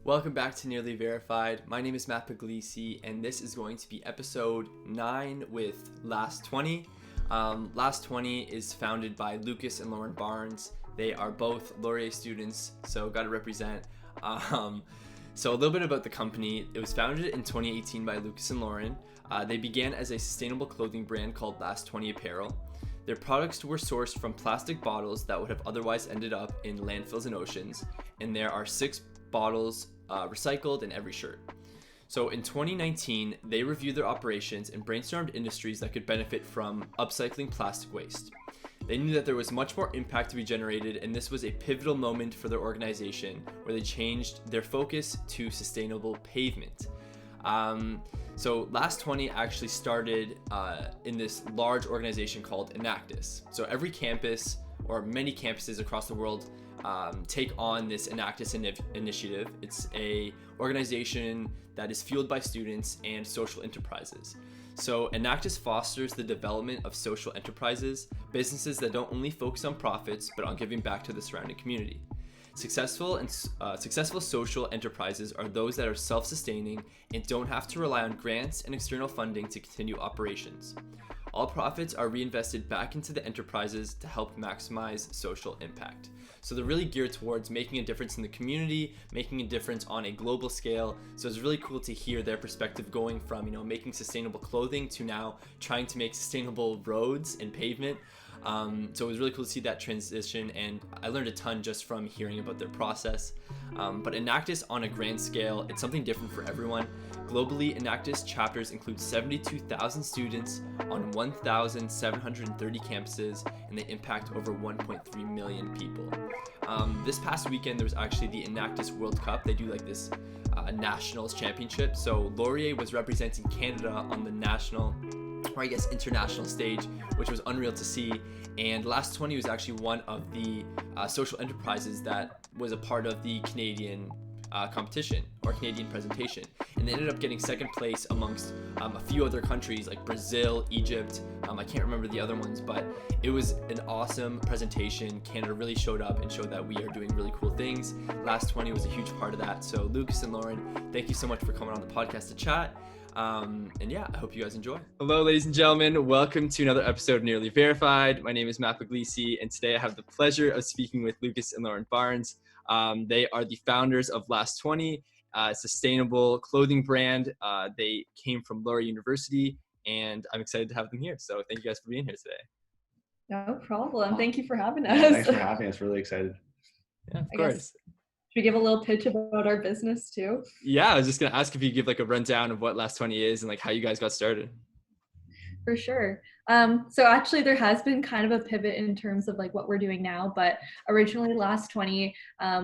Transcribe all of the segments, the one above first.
Welcome back to Nearly Verified. My name is Matt Puglisi, and this is going to be episode 9 with Last20. Last20 is founded by Lucas and Lauren Barnes. They are both Laurier students, so got to represent. So a little bit about the company. It was founded in 2018 by Lucas and Lauren. They began as a sustainable clothing brand called Last20 Apparel. Their products were sourced from plastic bottles that would have otherwise ended up in landfills and oceans, and there are 6 bottles recycled in every shirt. So in 2019, they reviewed their operations and brainstormed industries that could benefit from upcycling plastic waste. They knew that there was much more impact to be generated, and this was a pivotal moment for their organization where they changed their focus to sustainable pavement. So Last20 actually started in this large organization called Enactus. So every campus, or many campuses across the world, take on this Enactus initiative. It's a organization that is fueled by students and social enterprises. So Enactus fosters the development of social enterprises, businesses that don't only focus on profits, but on giving back to the surrounding community. Successful social enterprises are those that are self-sustaining and don't have to rely on grants and external funding to continue operations. All profits are reinvested back into the enterprises to help maximize social impact. So they're really geared towards making a difference in the community, making a difference on a global scale. So it's really cool to hear their perspective going from, making sustainable clothing to now trying to make sustainable roads and pavement. So it was really cool to see that transition, and I learned a ton just from hearing about their process. But Enactus on a grand scale, it's something different for everyone. Globally, Enactus chapters include 72,000 students on 1,730 campuses, and they impact over 1.3 million people. This past weekend, there was actually the Enactus World Cup. They do like this nationals championship. So Laurier was representing Canada on the national, or I guess international stage, which was unreal to see. And Last20 was actually one of the social enterprises that was a part of the Canadian competition or Canadian presentation, and they ended up getting second place amongst a few other countries like Brazil, Egypt. I can't remember the other ones, but it was an awesome presentation. Canada really showed up and showed that we are doing really cool things. Last20 was a huge part of that. So Lucas and Lauren, thank you so much for coming on the podcast to chat. And yeah, I hope you guys enjoy. Hello, ladies and gentlemen. Welcome to another episode of Nearly Verified. My name is Matt Puglisi, and today I have the pleasure of speaking with Lucas and Lauren Barnes. They are the founders of Last20, a sustainable clothing brand. They came from Laurier University, and I'm excited to have them here. So thank you guys for being here today. No problem. Thank you for having us. Yeah, thanks for having us. Really excited. Yeah, of course. Should we give a little pitch about our business too? Yeah, I was just going to ask if you could give like a rundown of what Last20 is and like how you guys got started. For sure. So actually there has been kind of a pivot in terms of like what we're doing now, but originally Last20,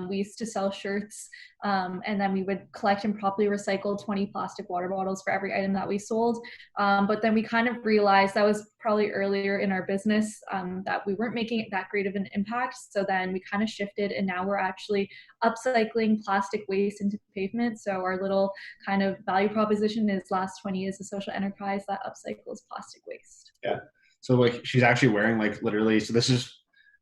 we used to sell shirts, and then we would collect and properly recycle 20 plastic water bottles for every item that we sold. But then we kind of realized that was probably earlier in our business, that we weren't making that great of an impact. So then we kind of shifted, and now we're actually upcycling plastic waste into pavement. So our little kind of value proposition is Last20 is a social enterprise that upcycles plastic waste. Yeah. So like she's actually wearing like literally, so this is,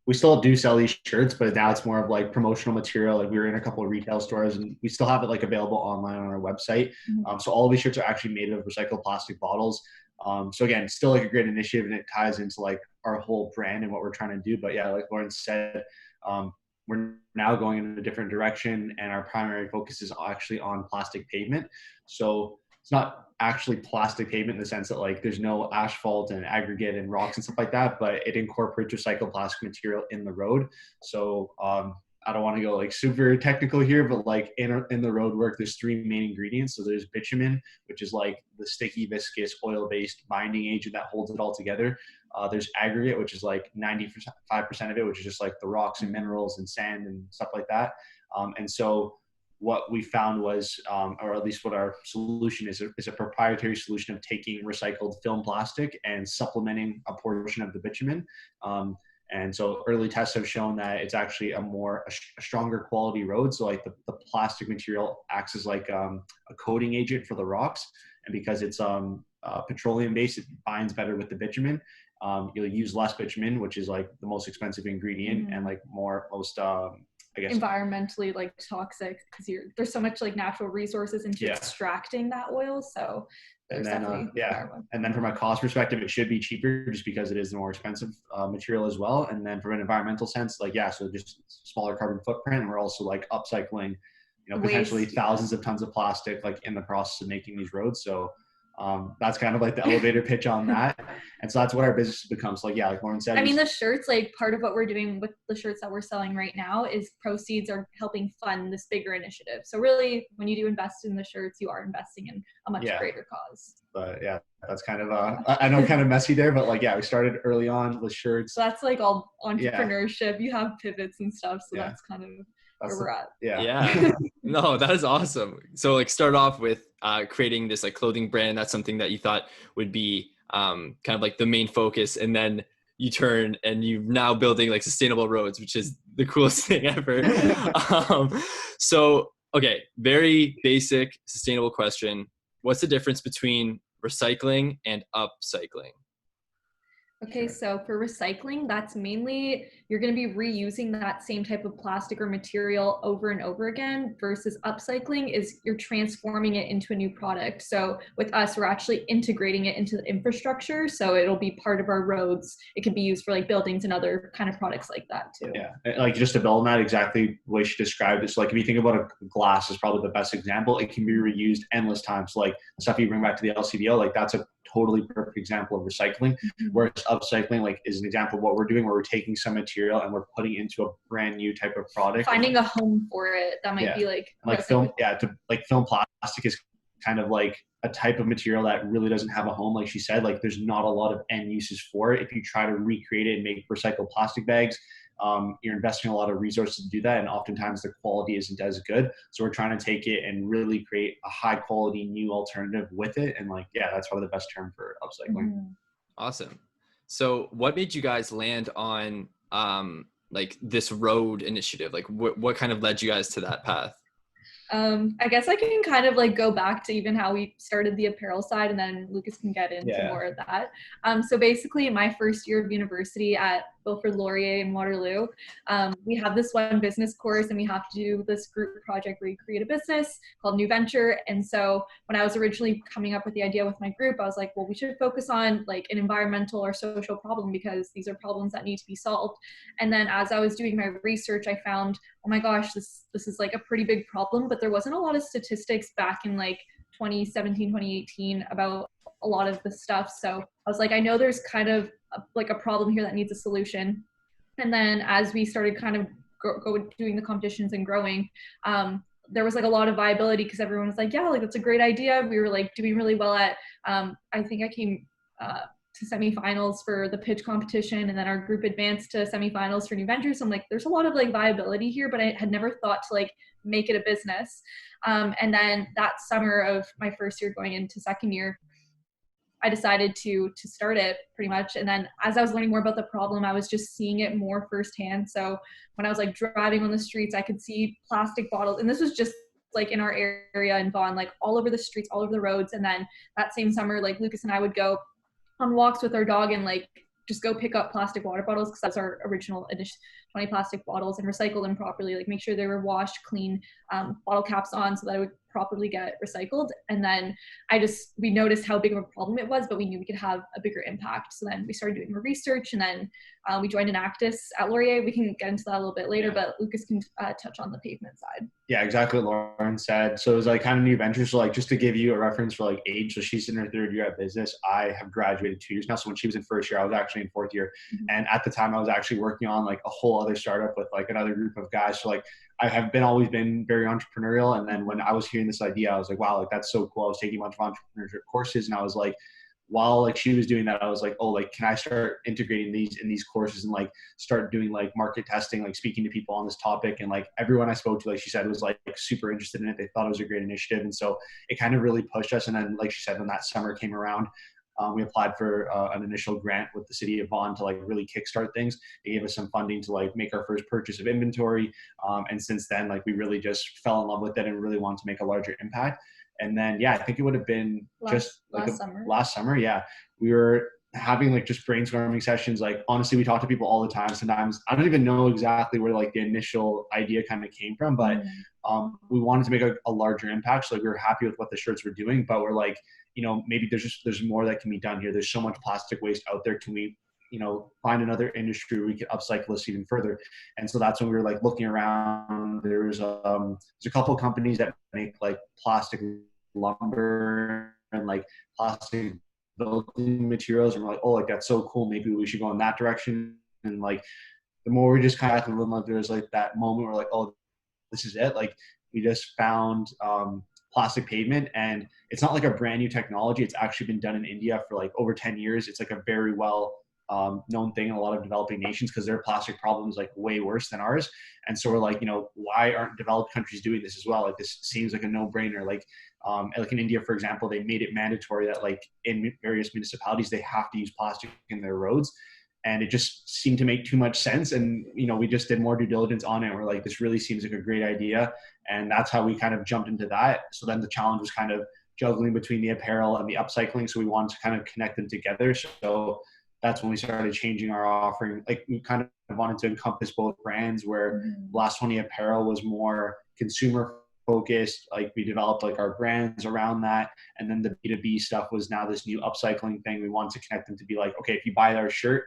we still do sell these shirts, but now it's more of like promotional material. Like we were in a couple of retail stores, and we still have it like available online on our website. So all of these shirts are actually made of recycled plastic bottles. So again, still like a great initiative, and it ties into like our whole brand and what we're trying to do. But yeah, like Lauren said, we're now going in a different direction, and our primary focus is actually on plastic pavement. So it's not actually plastic pavement in the sense that like there's no asphalt and aggregate and rocks and stuff like that, but it incorporates recycled plastic material in the road. So I don't want to go like super technical here, but like in the road work, there's 3 main ingredients. So there's bitumen, which is like the sticky, viscous, oil-based binding agent that holds it all together. There's aggregate, which is like 95% of it, which is just like the rocks and minerals and sand and stuff like that. And so what we found was, or at least what our solution is a proprietary solution of taking recycled film plastic and supplementing a portion of the bitumen. And so early tests have shown that it's actually a stronger quality road. So like the plastic material acts as like a coating agent for the rocks. And because it's petroleum based, it binds better with the bitumen. You'll use less bitumen, which is like the most expensive ingredient and like most I guess environmentally like toxic because there's so much like natural resources into extracting that oil. So there's definitely and then from a cost perspective, it should be cheaper just because it is the more expensive material as well. And then from an environmental sense, like so just smaller carbon footprint. And we're also like upcycling, potentially thousands of tons of plastic like in the process of making these roads. So that's kind of like the elevator pitch on that. And so that's what our business becomes. Like Lauren said, I mean, the shirts, like part of what we're doing with the shirts that we're selling right now is proceeds are helping fund this bigger initiative. So really, when you do invest in the shirts, you are investing in a much greater cause. But that's kind of I know kind of messy there, but like we started early on with shirts. So that's like all entrepreneurship. You have pivots and stuff, so that's kind of where we're at. No, that is awesome. So like start off with creating this like clothing brand. That's something that you thought would be kind of like the main focus, and then you turn and you're now building like sustainable roads, which is the coolest thing ever. So okay, very basic sustainable question. What's the difference between recycling and upcycling? Okay, so for recycling, that's mainly you're going to be reusing that same type of plastic or material over and over again, versus upcycling is you're transforming it into a new product. So with us, we're actually integrating it into the infrastructure. So it'll be part of our roads. It can be used for like buildings and other kind of products like that too. Yeah, like just to build on that, exactly the way she described it. So like if you think about a glass is probably the best example. It can be reused endless times. Like stuff you bring back to the LCBO, like that's a totally perfect example of recycling. Whereas upcycling like is an example of what we're doing, where we're taking some material and we're putting into a brand new type of product, finding a home for it. That might be like film film plastic is kind of like a type of material that really doesn't have a home. Like she said, like there's not a lot of end uses for it. If you try to recreate it and make recycled plastic bags, you're investing a lot of resources to do that, and oftentimes the quality isn't as good. So we're trying to take it and really create a high quality new alternative with it, and that's probably the best term for upcycling. Awesome. So what made you guys land on like this road initiative? Like what kind of led you guys to that path? I guess I can kind of like go back to even how we started the apparel side, and then Lucas can get into more of that. So basically in my first year of university at Wilfrid Laurier in Waterloo, we have this one business course, and we have to do this group project where you create a business called New Venture. And so when I was originally coming up with the idea with my group, I was like, well, we should focus on like an environmental or social problem, because these are problems that need to be solved. And then as I was doing my research, I found, oh my gosh, this is like a pretty big problem, but there wasn't a lot of statistics back in like 2017, 2018 about a lot of the stuff. So I was like, I know there's kind of like a problem here that needs a solution. And then as we started kind of doing the competitions and growing, there was like a lot of viability, because everyone was like, yeah, like that's a great idea. We were like doing really well at, I think I came to semifinals for the pitch competition, and then our group advanced to semifinals for New Ventures. So I'm like, there's a lot of like viability here, but I had never thought to like make it a business. And then that summer of my first year going into second year, I decided to start it pretty much. And then as I was learning more about the problem, I was just seeing it more firsthand. So when I was like driving on the streets, I could see plastic bottles, and this was just like in our area in Vaughan, like all over the streets, all over the roads. And then that same summer, like Lucas and I would go on walks with our dog and like just go pick up plastic water bottles, because that's our original 20 plastic bottles, and recycle them properly, like make sure they were washed, clean, bottle caps on, so that it would properly get recycled. And then we noticed how big of a problem it was, but we knew we could have a bigger impact. So then we started doing more research, and then we joined Enactus at Laurier. We can get into that a little bit later, but Lucas can touch on the pavement side. Yeah, exactly what Lauren said. So it was like kind of New Ventures. So like just to give you a reference for like age, so she's in her third year at business. I have graduated 2 years now. So when she was in first year, I was actually in fourth year. And at the time I was actually working on like a whole other startup with like another group of guys. So like I have always been very entrepreneurial. And then when I was hearing this idea, I was like, wow, like that's so cool. I was taking a bunch of entrepreneurship courses, and I was like, while like she was doing that, I was like, oh, like, can I start integrating these in these courses and like start doing like market testing, like speaking to people on this topic. And like everyone I spoke to, like she said, was like super interested in it. They thought it was a great initiative. And so it kind of really pushed us. And then like she said, when that summer came around, we applied for an initial grant with the city of Vaughan to like really kickstart things. They gave us some funding to like make our first purchase of inventory. And since then, like we really just fell in love with it and really wanted to make a larger impact. And then, yeah, I think it would have been last summer. Yeah, we were having like just brainstorming sessions. Like honestly, we talk to people all the time. Sometimes I don't even know exactly where like the initial idea kind of came from, but we wanted to make a larger impact. So like we were happy with what the shirts were doing, but we're like, maybe there's more that can be done here. There's so much plastic waste out there. Can we, find another industry where we could upcycle this even further? And so that's when we were like looking around. There's a couple of companies that make like plastic lumber and like plastic building materials, and we're like, oh, like that's so cool. Maybe we should go in that direction. And like the more we just kind of like, there's like that moment where like, oh, this is it. Like we just found plastic pavement, and it's not like a brand new technology. It's actually been done in India for like over 10 years. It's like a very well known thing in a lot of developing nations because their plastic problem is like way worse than ours. And so we're like, why aren't developed countries doing this as well? Like this seems like a no-brainer. Like in India, for example, they made it mandatory that like in various municipalities, they have to use plastic in their roads. And it just seemed to make too much sense. And, we just did more due diligence on it. And we're like, this really seems like a great idea. And that's how we kind of jumped into that. So then the challenge was kind of juggling between the apparel and the upcycling. So we wanted to kind of connect them together. So that's when we started changing our offering. Like we kind of wanted to encompass both brands, where Last20 Apparel was more consumer focused. Like we developed like our brands around that. And then the B2B stuff was now this new upcycling thing. We wanted to connect them to be like, okay, if you buy our shirt,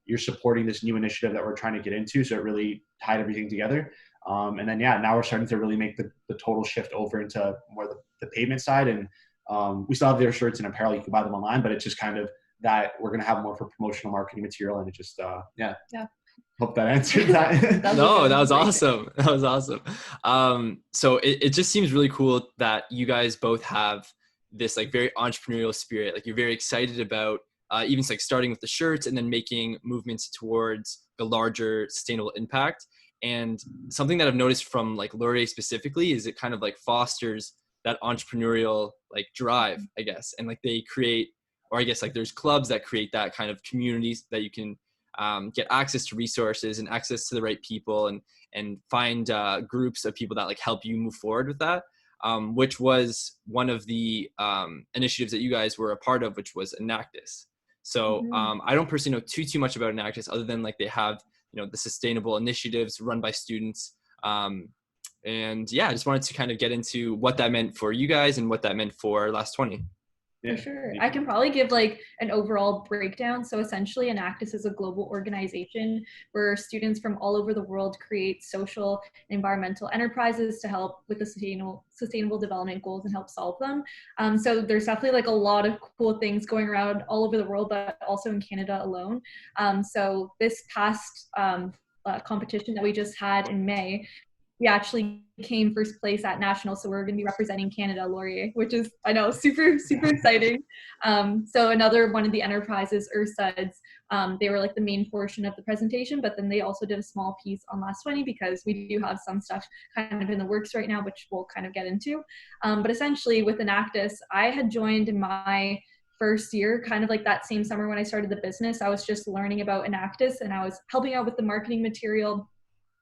you're supporting this new initiative that we're trying to get into. So it really tied everything together. And then, now we're starting to really make the total shift over into more the pavement side. And we still have their shirts and apparel. You can buy them online, but it's just kind of that we're going to have more for promotional marketing material. And it just, hope that answered that. No, that was awesome. That was awesome. So it just seems really cool that you guys both have this like very entrepreneurial spirit. Like you're very excited about even like starting with the shirts and then making movements towards a larger sustainable impact. And something that I've noticed from like Laurier specifically is it kind of like fosters that entrepreneurial like drive, I guess. And like they create, or I guess like there's clubs that create that kind of communities that you can get access to resources and access to the right people, and find groups of people that like help you move forward with that, which was one of the initiatives that you guys were a part of, which was Enactus. So I don't personally know too much about Enactus other than like they have, the sustainable initiatives run by students. And yeah, I just wanted to kind of get into what that meant for you guys and what that meant for Last20. For sure. I can probably give like an overall breakdown. So essentially Enactus is a global organization where students from all over the world create social and environmental enterprises to help with the sustainable development goals and help solve them. So there's definitely like a lot of cool things going around all over the world, but also in Canada alone. So this past competition that we just had in May, we actually came first place at national, so we're going to be representing Canada, Laurier, which is, I know, super exciting. So another one of the enterprises, Ursuds, they were like the main portion of the presentation, but then they also did a small piece on Last20 because we do have some stuff kind of in the works right now, which we'll kind of get into. But essentially with Enactus, I had joined in my first year, kind of like that same summer when I started the business. I was just learning about Enactus and I was helping out with the marketing material,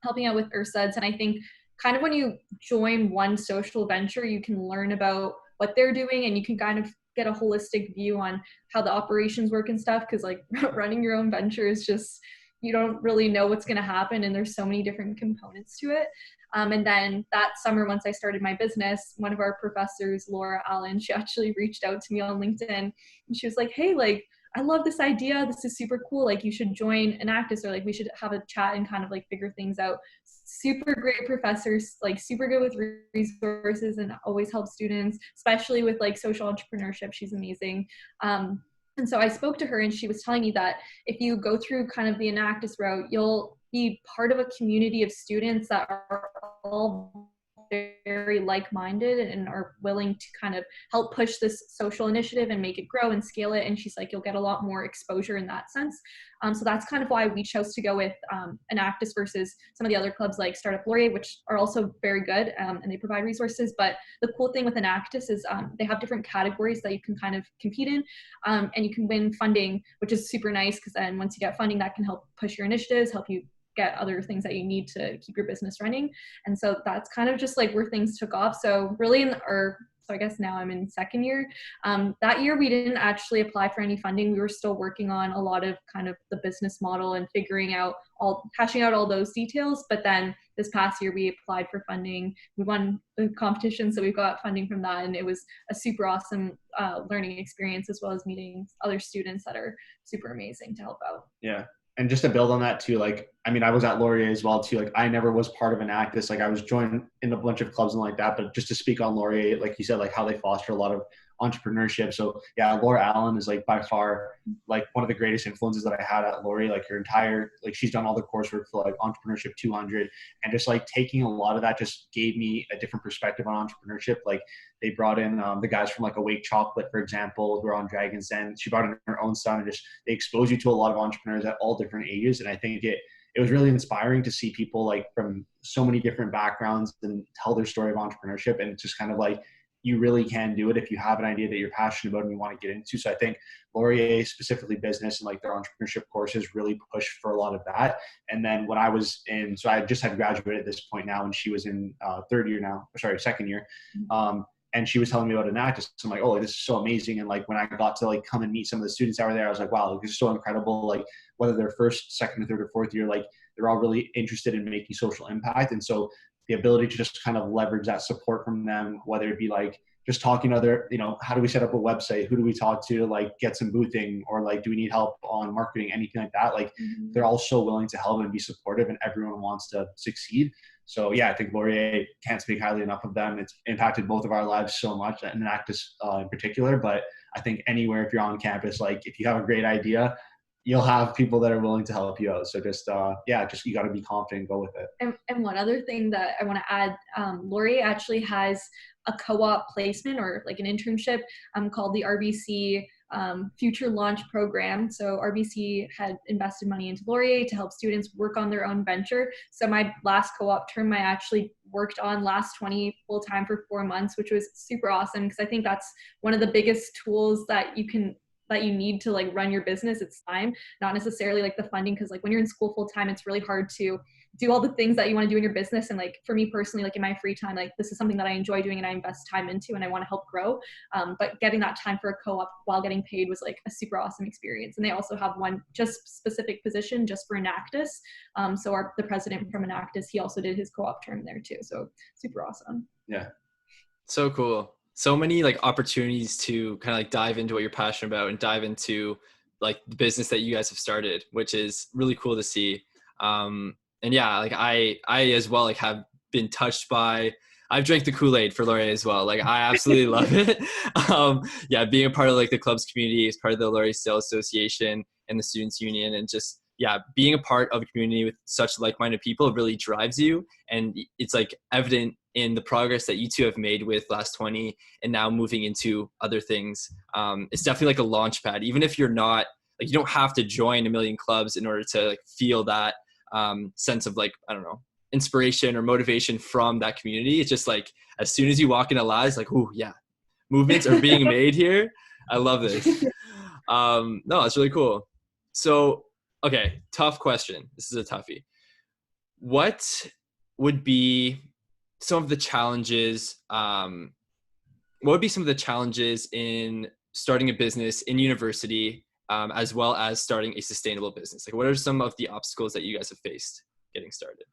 helping out with Ursuds. And I think kind of when you join one social venture, you can learn about what they're doing and you can kind of get a holistic view on how the operations work and stuff. Cause like running your own venture is just, you don't really know what's going to happen. And there's so many different components to it. And then that summer, once I started my business, one of our professors, Laura Allen, she actually reached out to me on LinkedIn and she was like, hey, like, I love this idea. This is super cool. Like you should join Enactus, or like we should have a chat and kind of like figure things out. Super great professors, like super good with resources and always help students, especially with like social entrepreneurship. She's amazing. And so I spoke to her and she was telling me that if you go through kind of the Enactus route, you'll be part of a community of students that are all very like-minded and are willing to kind of help push this social initiative and make it grow and scale it. And she's like, you'll get a lot more exposure in that sense. So that's kind of why we chose to go with Enactus versus some of the other clubs like Startup Laurier, which are also very good and they provide resources. But the cool thing with Enactus is they have different categories that you can kind of compete in, and you can win funding, which is super nice because then once you get funding, that can help push your initiatives, help you get other things that you need to keep your business running. And so that's kind of just like where things took off. So really in our So I guess now I'm in second year. That year we didn't actually apply for any funding. We were still working on a lot of kind of the business model and hashing out all those details. But then this past year we applied for funding. We won the competition, so we got funding from that, and it was a super awesome learning experience, as well as meeting other students that are super amazing to help out. Yeah. And just to build on that too, like, I mean, I was at Laurier as well too. Like, I never was part of Enactus. Like, I was joined in a bunch of clubs and like that. But just to speak on Laurier, like you said, like how they foster a lot of entrepreneurship. So yeah, Laura Allen is like by far like one of the greatest influences that I had at Laurier. Like like she's done all the coursework for like Entrepreneurship 200, and just like taking a lot of that just gave me a different perspective on entrepreneurship. Like, they brought in the guys from like Awake Chocolate, for example, who are on Dragon's Den. She brought in her own son, and just they expose you to a lot of entrepreneurs at all different ages. And I think it was really inspiring to see people like from so many different backgrounds and tell their story of entrepreneurship. And it's just kind of like, you really can do it if you have an idea that you're passionate about and you want to get into. So I think Laurier, specifically business and like their entrepreneurship courses, really push for a lot of that. And then when I was so I just had graduated at this point now, and she was in second year. And she was telling me about Enactus. So I'm like, oh, this is so amazing. And like, when I got to like come and meet some of the students that were there, I was like, wow, like, this is so incredible. Like, whether they're first, second, or third, or fourth year, like, they're all really interested in making social impact. And so the ability to just kind of leverage that support from them, whether it be like just talking to other, how do we set up a website? Who do we talk to like get some boothing, or like, do we need help on marketing, anything like that? Like, they're all so willing to help and be supportive, and everyone wants to succeed. So yeah, I think Laurier, can't speak highly enough of them. It's impacted both of our lives so much, and Enactus in particular. But I think anywhere, if you're on campus, like if you have a great idea, you'll have people that are willing to help you out. So just you got to be confident and go with it. And one other thing that I want to add, Laurier actually has a co-op placement, or like an internship called the RBC Future Launch Program. So RBC had invested money into Laurier to help students work on their own venture. So my last co-op term, I actually worked on Last20 full time for 4 months, which was super awesome, because I think that's one of the biggest tools that you need to like run your business. It's time, not necessarily like the funding, because like when you're in school full time, it's really hard to do all the things that you want to do in your business. And like for me personally, like in my free time, like this is something that I enjoy doing and I invest time into and I want to help grow. But getting that time for a co-op while getting paid was like a super awesome experience. And they also have one just specific position just for Enactus. So the president from Enactus, he also did his co-op term there too. So super awesome. Yeah. So cool. So many like opportunities to kind of like dive into what you're passionate about and dive into like the business that you guys have started, which is really cool to see. And yeah, like I as well, like have been touched by, I've drank the Kool-Aid for Laurier as well. Like I absolutely love it. Yeah, being a part of like the club's community, as part of the Laurier Sales Association and the Students Union, and just, yeah, being a part of a community with such like-minded people really drives you. And it's like evident in the progress that you two have made with Last20 and now moving into other things. It's definitely like a launch pad. Even if you're not, like, you don't have to join a million clubs in order to like feel that sense of like, I don't know, inspiration or motivation from that community. It's just like, as soon as you walk into Laz, like, oh yeah, movements are being made here. I love this. No, it's really cool. So, okay, tough question. This is a toughie. What would be some of the challenges? What would be some of the challenges in starting a business in university, as well as starting a sustainable business? Like, what are some of the obstacles that you guys have faced getting started?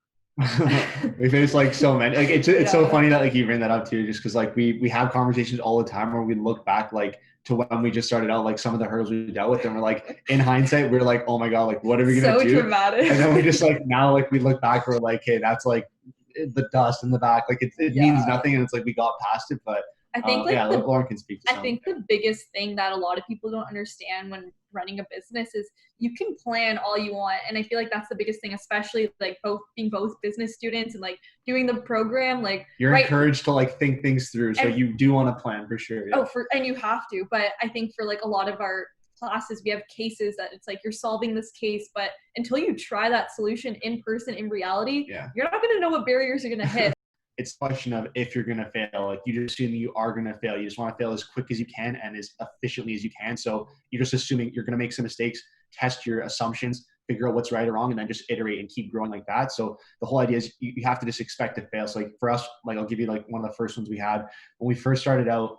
We face like so many. Like it's so funny that like you bring that up too, just because like we have conversations all the time where we look back like to when we just started out, like some of the hurdles we dealt with, and we're like, in hindsight, we're like, oh my god, like what are we gonna do? So dramatic. And then we just like now like we look back, we're like, hey, that's like the dust in the back, like it means nothing, and it's like we got past it. But I think Lauren can speak to I think the biggest thing that a lot of people don't understand when running a business is you can plan all you want. And I feel like that's the biggest thing, especially like being both business students and like doing the program, like you're encouraged to like think things through. So you do want to plan for sure. Yeah. And you have to. But I think for like a lot of our classes, we have cases that it's like you're solving this case, but until you try that solution in person, in reality, you're not going to know what barriers you're going to hit. It's a question of if you're going to fail. Like you just assume you are going to fail. You just want to fail as quick as you can and as efficiently as you can. So you're just assuming you're going to make some mistakes, test your assumptions, figure out what's right or wrong and then just iterate and keep growing like that. So the whole idea is you have to just expect to fail. So like for us, like I'll give you like one of the first ones we had when we first started out,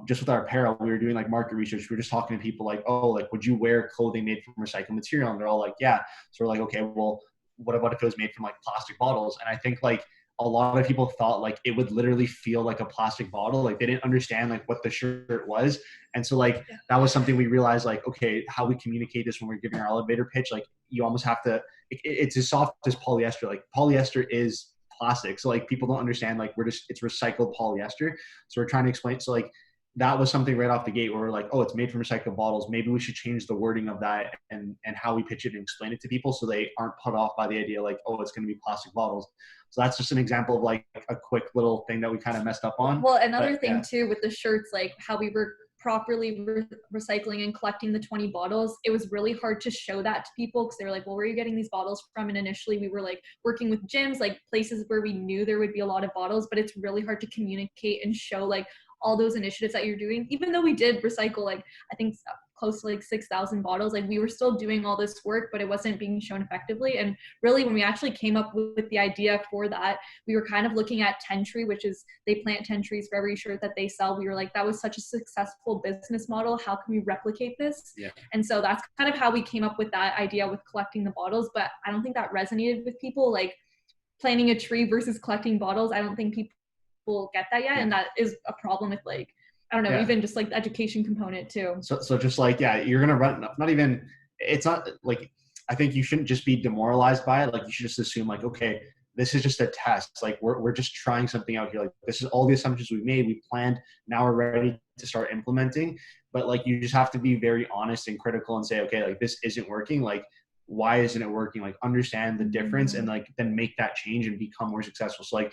just with our apparel, we were doing like market research. We were just talking to people like, oh, like, would you wear clothing made from recycled material? And they're all like, yeah. So we're like, okay, well, what about if it was made from like plastic bottles? And I think like a lot of people thought like it would literally feel like a plastic bottle. Like they didn't understand like what the shirt was. And so like that was something we realized like, okay, how we communicate this when we're giving our elevator pitch, like you almost have to, it's as soft as polyester. Like polyester is plastic. So like people don't understand like it's recycled polyester. So we're trying to explain. So like that was something right off the gate where we're like, oh, it's made from recycled bottles. Maybe we should change the wording of that and how we pitch it and explain it to people so they aren't put off by the idea like, oh, it's going to be plastic bottles. So that's just an example of like a quick little thing that we kind of messed up on. Well, another thing too with the shirts, like how we were properly recycling and collecting the 20 bottles, it was really hard to show that to people because they were like, well, where are you getting these bottles from? And initially we were like working with gyms, like places where we knew there would be a lot of bottles, but it's really hard to communicate and show like all those initiatives that you're doing. Even though we did recycle like I think close to like 6,000 bottles, like we were still doing all this work, but it wasn't being shown effectively. And really when we actually came up with the idea for that, we were kind of looking at 10 Tree, which is they plant 10 trees for every shirt that they sell. We were like, that was such a successful business model, how can we replicate this? And so that's kind of how we came up with that idea with collecting the bottles. But I don't think that resonated with people, like planting a tree versus collecting bottles. I don't think people get that yet, and that is a problem with like I don't know, even just like the education component too. So just like, you're going to run, not even, it's not like, I think you shouldn't just be demoralized by it. Like you should just assume like, okay, this is just a test. Like we're just trying something out here. Like this is all the assumptions we made. We planned, now we're ready to start implementing. But like, you just have to be very honest and critical and say, okay, like this isn't working. Like, why isn't it working? Like understand the difference and like, then make that change and become more successful. So like,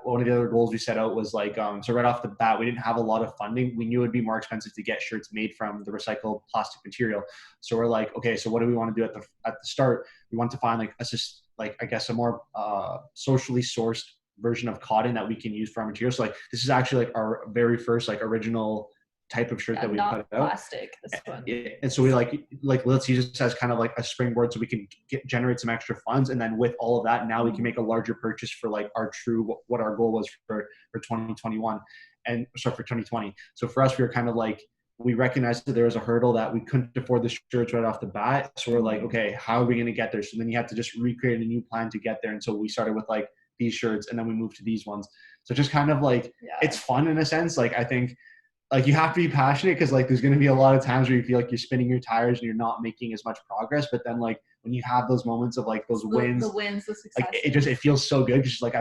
one of the other goals we set out was like, so right off the bat, we didn't have a lot of funding. We knew it'd be more expensive to get shirts made from the recycled plastic material. So we're like, okay, so what do we want to do at the start? We want to find like I guess a more socially sourced version of cotton that we can use for our materials. So like this is actually like our very first like original type of shirt that we put out. Plastic, this one. And so we like let's use this as kind of like a springboard so we can generate some extra funds, and then with all of that now we can make a larger purchase for like our true what our goal was for 2021 and so for 2020. So for us we were kind of like, we recognized that there was a hurdle that we couldn't afford the shirts right off the bat. So we're like, okay, how are we going to get there? So then you have to just recreate a new plan to get there. And so we started with like these shirts and then we moved to these ones. So just kind of like it's fun in a sense. Like I think like you have to be passionate because like there's going to be a lot of times where you feel like you're spinning your tires and you're not making as much progress. But then like when you have those moments of like those wins, the success, like it feels so good because like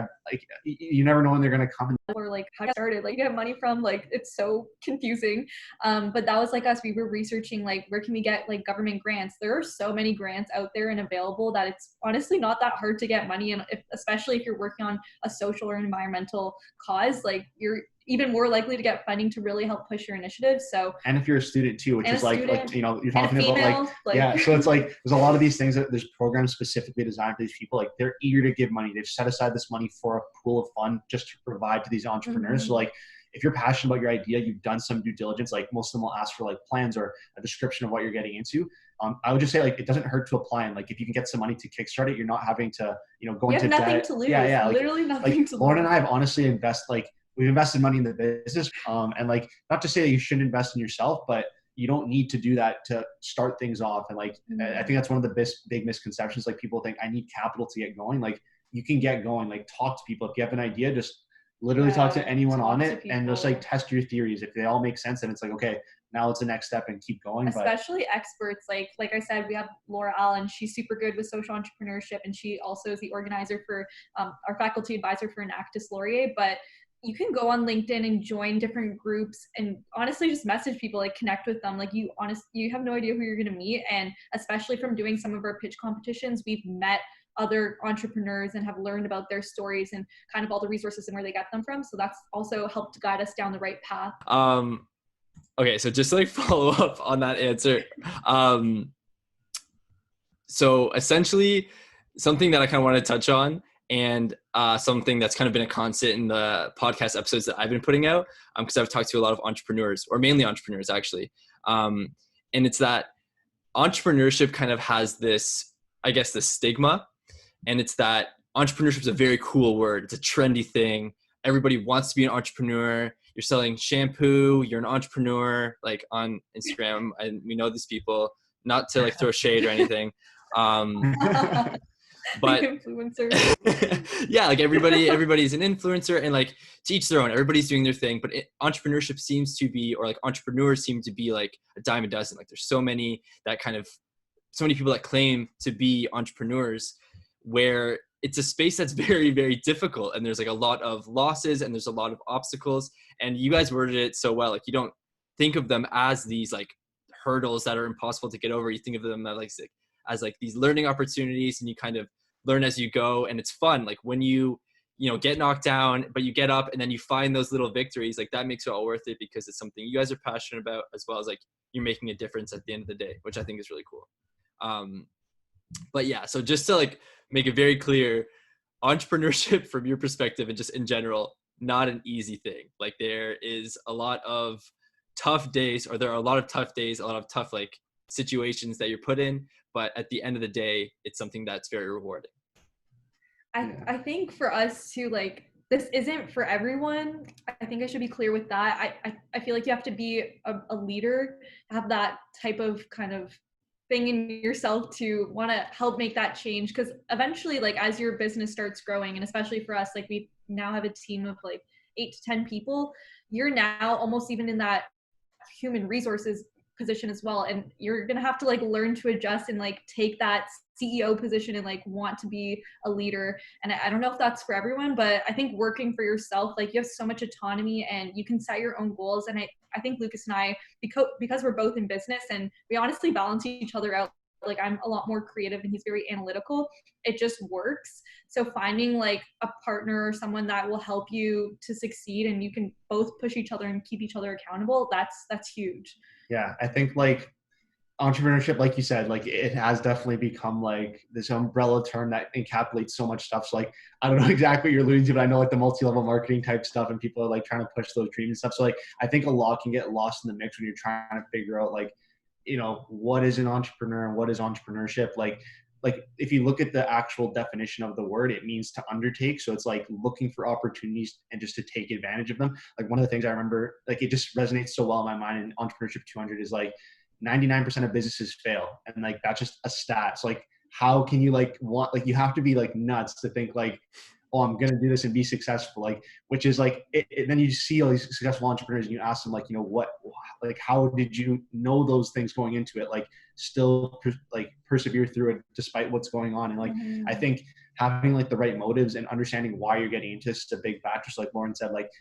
you never know when they're going to come. Or like how it started, like you get money from, like it's so confusing. But that was like us. We were researching like where can we get like government grants. There are so many grants out there and available that it's honestly not that hard to get money. And especially if you're working on a social or environmental cause, like you're even more likely to get funding to really help push your initiative. So, and if you're a student too, which is like you know, you're talking about like so it's like there's a lot of these things that there's programs specifically designed for these people. Like they're eager to give money. They've set aside this money for a pool of fund just to provide to these entrepreneurs. So like if you're passionate about your idea, you've done some due diligence, like most of them will ask for like plans or a description of what you're getting into. I would just say like it doesn't hurt to apply, and like if you can get some money to kickstart it, you're not having to, you know, go into debt. Nothing to lose. Like, literally nothing to lose. Lauren and I have honestly we've invested money in the business, and like not to say that you shouldn't invest in yourself, but you don't need to do that to start things off. And like I think that's one of the big misconceptions. Like people think I need capital to get going. Like you can get going. Like talk to people. If you have an idea, just literally talk to anyone on it and just like test your theories. If they all make sense, then it's like, okay, now it's the next step and keep going. Especially experts. Like I said, we have Laura Allen. She's super good with social entrepreneurship, and she also is the organizer for our faculty advisor for Enactus Laurier. But you can go on LinkedIn and join different groups and honestly just message people, like connect with them. Like you have no idea who you're going to meet. And especially from doing some of our pitch competitions, we've met other entrepreneurs and have learned about their stories and kind of all the resources and where they get them from. So that's also helped guide us down the right path. Okay. So just to like follow up on that answer. So essentially something that I kind of want to touch on, and something that's kind of been a constant in the podcast episodes that I've been putting out, because I've talked to a lot of entrepreneurs, or mainly entrepreneurs actually. And it's that entrepreneurship kind of has this, I guess, this stigma, and it's that entrepreneurship is a very cool word. It's a trendy thing. Everybody wants to be an entrepreneur. You're selling shampoo, you're an entrepreneur, like on Instagram, and we know these people, not to like throw shade or anything. But influencer. yeah, like everybody's an influencer, and like to each their own, everybody's doing their thing. But entrepreneurship seems to be, or like entrepreneurs seem to be like a dime a dozen. Like there's so many people that claim to be entrepreneurs, where it's a space that's very, very difficult, and there's like a lot of losses and there's a lot of obstacles. And you guys worded it so well. Like you don't think of them as these like hurdles that are impossible to get over. You think of them as like these learning opportunities, and you kind of learn as you go, and it's fun. Like when you get knocked down, but you get up and then you find those little victories, like that makes it all worth it, because it's something you guys are passionate about, as well as like you're making a difference at the end of the day, which I think is really cool. But yeah, so just to like make it very clear, entrepreneurship from your perspective and just in general, not an easy thing. Like there is a lot of tough days, or there are a lot of tough days, a lot of tough like situations that you're put in, but at the end of the day, it's something that's very rewarding. I think for us to like, this isn't for everyone. I think I should be clear with that. I feel like you have to be a leader, have that type of kind of thing in yourself to want to help make that change. Because eventually, like as your business starts growing, and especially for us, like we now have a team of like 8 to 10 people, you're now almost even in that human resources position as well, and you're gonna have to like learn to adjust and like take that CEO position and like want to be a leader. And I don't know if that's for everyone, but I think working for yourself, like you have so much autonomy and you can set your own goals. And I think Lucas and I, because we're both in business and we honestly balance each other out, like I'm a lot more creative and he's very analytical, it just works. So finding like a partner or someone that will help you to succeed and you can both push each other and keep each other accountable, that's huge. Yeah, I think like entrepreneurship, like you said, like it has definitely become like this umbrella term that encapsulates so much stuff. So like, I don't know exactly what you're alluding to, but I know like the multi-level marketing type stuff and people are like trying to push those dreams and stuff. So like, I think a lot can get lost in the mix when you're trying to figure out like, what is an entrepreneur and what is entrepreneurship? Like if you look at the actual definition of the word, it means to undertake. So it's like looking for opportunities and just to take advantage of them. Like one of the things I remember, like it just resonates so well in my mind in Entrepreneurship 200 is like 99% of businesses fail. And like, that's just a stat. So like, how can you like you have to be like nuts to think like, oh, I'm going to do this and be successful. Like, which is like, then you see all these successful entrepreneurs and you ask them like, how did you know those things going into it? Like still persevere through it despite what's going on. And like, I think having like the right motives and understanding why you're getting into this is a big factor. So like Lauren said, like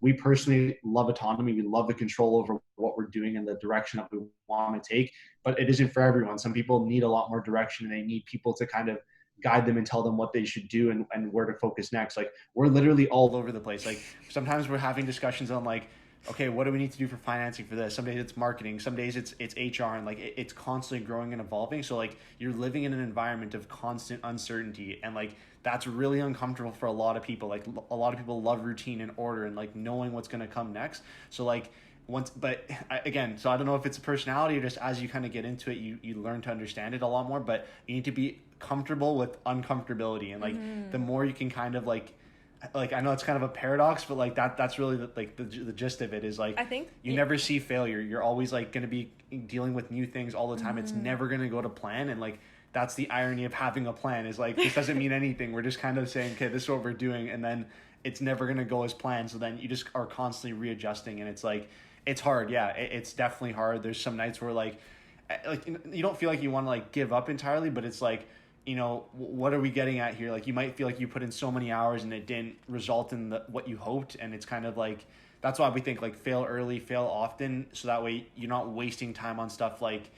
we personally love autonomy. We love the control over what we're doing and the direction that we want to take, but it isn't for everyone. Some people need a lot more direction and they need people to kind of guide them and tell them what they should do and where to focus next. Like we're literally all over the place. Like sometimes we're having discussions on like, okay, what do we need to do for financing for this? Some days it's marketing, some days it's HR, and like it's constantly growing and evolving. So like you're living in an environment of constant uncertainty, and like that's really uncomfortable for a lot of people. Like a lot of people love routine and order and like knowing what's going to come next. So like again, so I don't know if it's a personality or just as you kind of get into it, you learn to understand it a lot more, but you need to be comfortable with uncomfortability. And like the more you can kind of like I know it's kind of a paradox, but like that's really the gist of it is like, I think you never see failure. You're always like going to be dealing with new things all the time. It's never going to go to plan. And like, that's the irony of having a plan is like, this doesn't mean anything. We're just kind of saying, okay, this is what we're doing. And then it's never going to go as planned. So then you just are constantly readjusting, and it's like, it's hard. Yeah, it's definitely hard. There's some nights where like you don't feel like you want to like give up entirely, but it's like, what are we getting at here? Like you might feel like you put in so many hours and it didn't result in what you hoped. And it's kind of like, that's why we think like fail early, fail often. So that way you're not wasting time on stuff like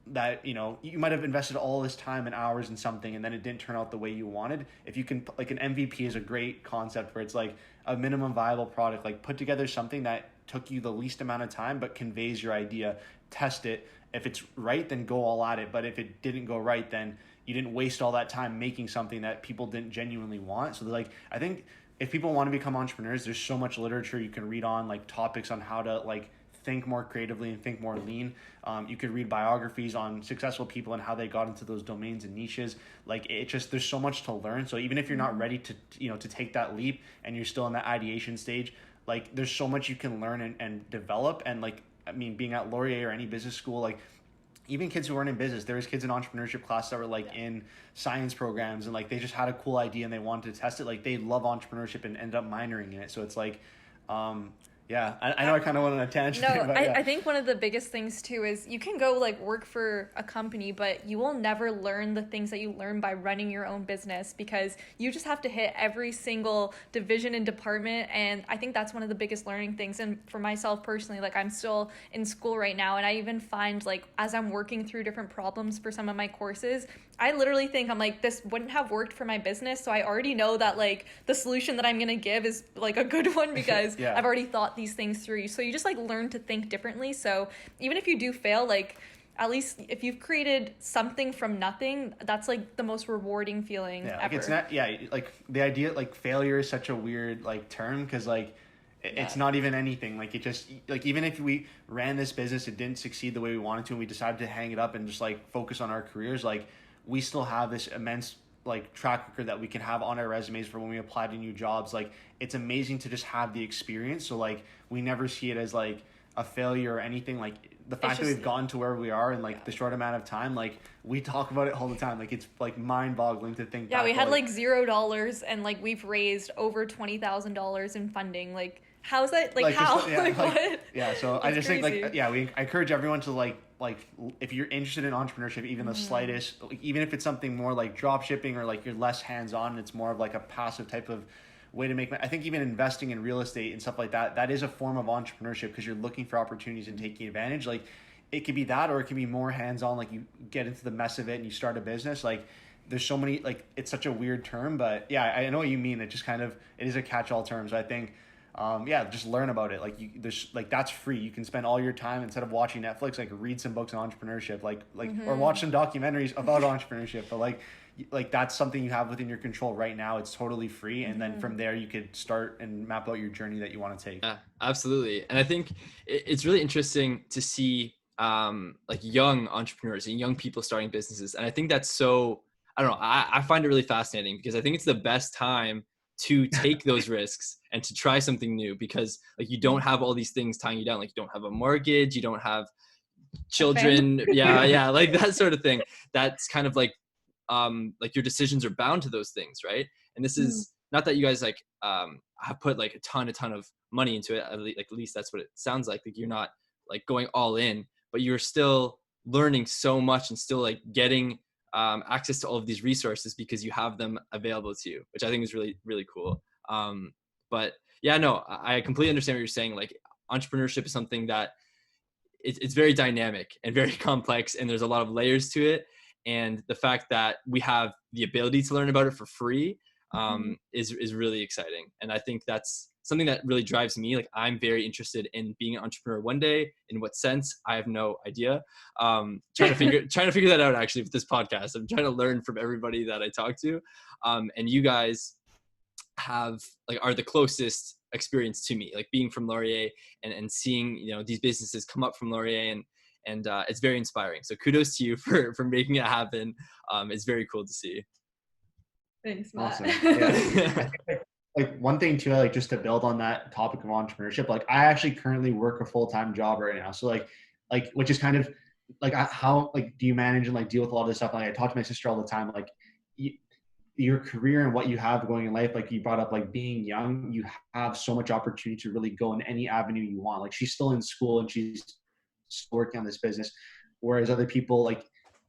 that. You might have invested all this time and hours in something and then it didn't turn out the way you wanted. If you can, like an MVP is a great concept where it's like a minimum viable product, like put together something that took you the least amount of time, but conveys your idea, test it. If it's right, then go all at it. But if it didn't go right, then you didn't waste all that time making something that people didn't genuinely want. So like, I think if people want to become entrepreneurs, there's so much literature you can read on like topics on how to like think more creatively and think more lean. You could read biographies on successful people and how they got into those domains and niches. Like it just, there's so much to learn. So even if you're not ready to, to take that leap and you're still in that ideation stage, like there's so much you can learn and develop. And like, I mean, being at Laurier or any business school, like even kids who weren't in business, there was kids in entrepreneurship class that were like in science programs and like they just had a cool idea and they wanted to test it. Like they love entrepreneurship and ended up minoring in it. So it's like, yeah, I know I kind of went on a tangent. No, there, but yeah. I think one of the biggest things too is you can go like work for a company, but you will never learn the things that you learn by running your own business, because you just have to hit every single division and department. And I think that's one of the biggest learning things. And for myself personally, like I'm still in school right now, and I even find like as I'm working through different problems for some of my courses, I literally think I'm like, this wouldn't have worked for my business. So I already know that like the solution that I'm going to give is like a good one, because Yeah. I've already thought these things through. So you just like learn to think differently. So even if you do fail, like at least if you've created something from nothing, that's like the most rewarding feeling Yeah, ever. like it's not, yeah, like the idea, like failure is such a weird like term, because like it's not even anything. Like it just, like even if we ran this business, it didn't succeed the way we wanted to, and we decided to hang it up and just like focus on our careers, like we still have this immense like track record that we can have on our resumes for when we apply to new jobs. Like it's amazing to just have the experience. So like we never see it as like a failure or anything. Like the fact that we've gotten to where we are in like the short amount of time, like we talk about it all the time. Like it's like mind boggling to think. Yeah, back, we had like $0 and like we've raised over $20,000 in funding. Like how's that? Like how? Just, yeah, like like, what? Yeah, so I just think crazy. like, yeah, I encourage everyone to like if you're interested in entrepreneurship, even the slightest, like, even if it's something more like drop shipping or like you're less hands-on, it's more of like a passive type of way to make money. I think even investing in real estate and stuff like that, that is a form of entrepreneurship, because you're looking for opportunities and taking advantage. Like it could be that, or it can be more hands-on, like you get into the mess of it and you start a business. Like there's so many, like it's such a weird term, but yeah, I know what you mean. It just kind of, it is a catch-all term. So I think yeah, just learn about it. Like there's like, that's free. You can spend all your time, instead of watching Netflix, like read some books on entrepreneurship, like or watch some documentaries about entrepreneurship. But like that's something you have within your control right now. It's totally free, and then from there you could start and map out your journey that you want to take. Yeah, absolutely. And I think it's really interesting to see like young entrepreneurs and young people starting businesses. And I think that's so, I don't know, I find it really fascinating, because I think it's the best time to take those risks and to try something new, because like you don't have all these things tying you down. Like you don't have a mortgage, you don't have children. Yeah, like that sort of thing. That's kind of like your decisions are bound to those things, right? And this is not that you guys like have put like a ton of money into it. At least that's what it sounds like. Like you're not like going all in, but you're still learning so much and still like getting access to all of these resources because you have them available to you, which I think is really, really cool. But yeah, no, I completely understand what you're saying. Like entrepreneurship is something that it's very dynamic and very complex, and there's a lot of layers to it. And the fact that we have the ability to learn about it for free is really exciting. And I think that's something that really drives me. Like I'm very interested in being an entrepreneur one day. In what sense, I have no idea. Trying to figure that out actually with this podcast. I'm trying to learn from everybody that I talk to. And you guys are the closest experience to me, like being from Laurier and seeing, these businesses come up from Laurier, and it's very inspiring. So kudos to you for making it happen. It's very cool to see. Thanks, Matt. Awesome. Yeah. Like one thing too, like just to build on that topic of entrepreneurship, like I actually currently work a full-time job right now. So like which is kind of like how like do you manage and like deal with a lot of this stuff? Like I talk to my sister all the time, like your career and what you have going in life, like you brought up, like being young, you have so much opportunity to really go in any avenue you want. Like she's still in school and she's still working on this business. Whereas other people, like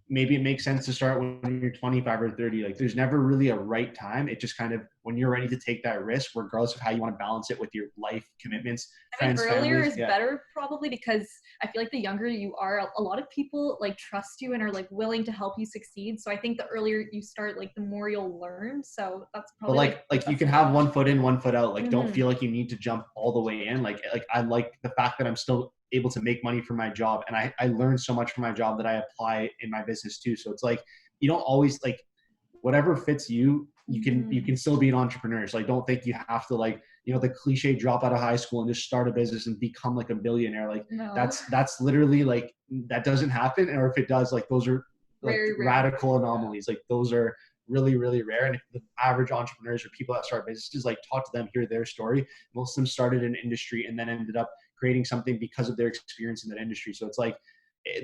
maybe it makes sense to start when you're 25 or 30. Like there's never really a right time. It just kind of, when you're ready to take that risk, regardless of how you want to balance it with your life commitments. I mean, earlier families, is better probably, because I feel like the younger you are, a lot of people like trust you and are like willing to help you succeed. So I think the earlier you start, like the more you'll learn. So that's probably but like you can have one foot in, one foot out. Like don't feel like you need to jump all the way in. Like I like the fact that I'm still able to make money from my job, and I learned so much from my job that I apply in my business too. So it's like you don't always, like whatever fits you you can still be an entrepreneur. So like, don't think you have to like, the cliche drop out of high school and just start a business and become like a billionaire. Like No. that's literally like, that doesn't happen. Or if it does, like those are like Very rare. radical anomalies. Like those are really, really rare. And if the average entrepreneurs or people that start businesses, like talk to them, hear their story. Most of them started in industry and then ended up creating something because of their experience in that industry. So it's like,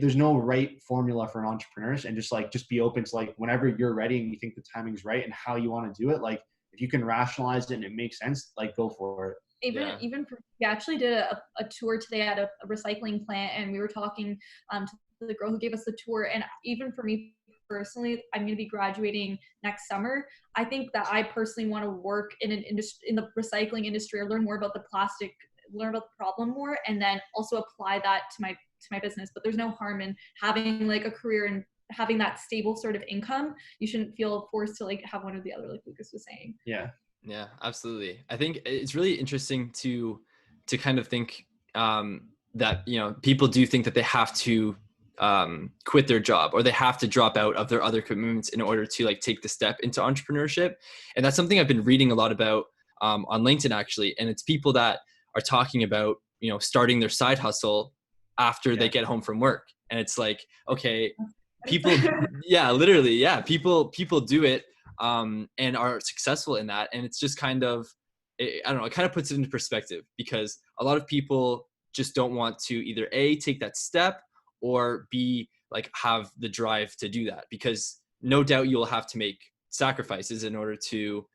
there's no right formula for an entrepreneur, and just be open to like, whenever you're ready and you think the timing's right and how you want to do it. Like if you can rationalize it and it makes sense, like go for it. Even we actually did a tour today at a recycling plant, and we were talking to the girl who gave us the tour. And even for me personally, I'm going to be graduating next summer. I think that I personally want to work in an industry, in the recycling industry, or learn more about the plastic, learn about the problem more, and then also apply that to my business. But there's no harm in having like a career and having that stable sort of income. You shouldn't feel forced to like have one or the other, like Lucas was saying. Yeah, absolutely. I think it's really interesting to kind of think that, people do think that they have to quit their job, or they have to drop out of their other commitments in order to like take the step into entrepreneurship. And that's something I've been reading a lot about on LinkedIn actually. And it's people that are talking about, starting their side hustle after they get home from work. And it's like, okay, people, people do it and are successful in that. And it's just kind of, I don't know, it kind of puts it into perspective, because a lot of people just don't want to either A, take that step, or B, like have the drive to do that, because no doubt you'll have to make sacrifices in order to,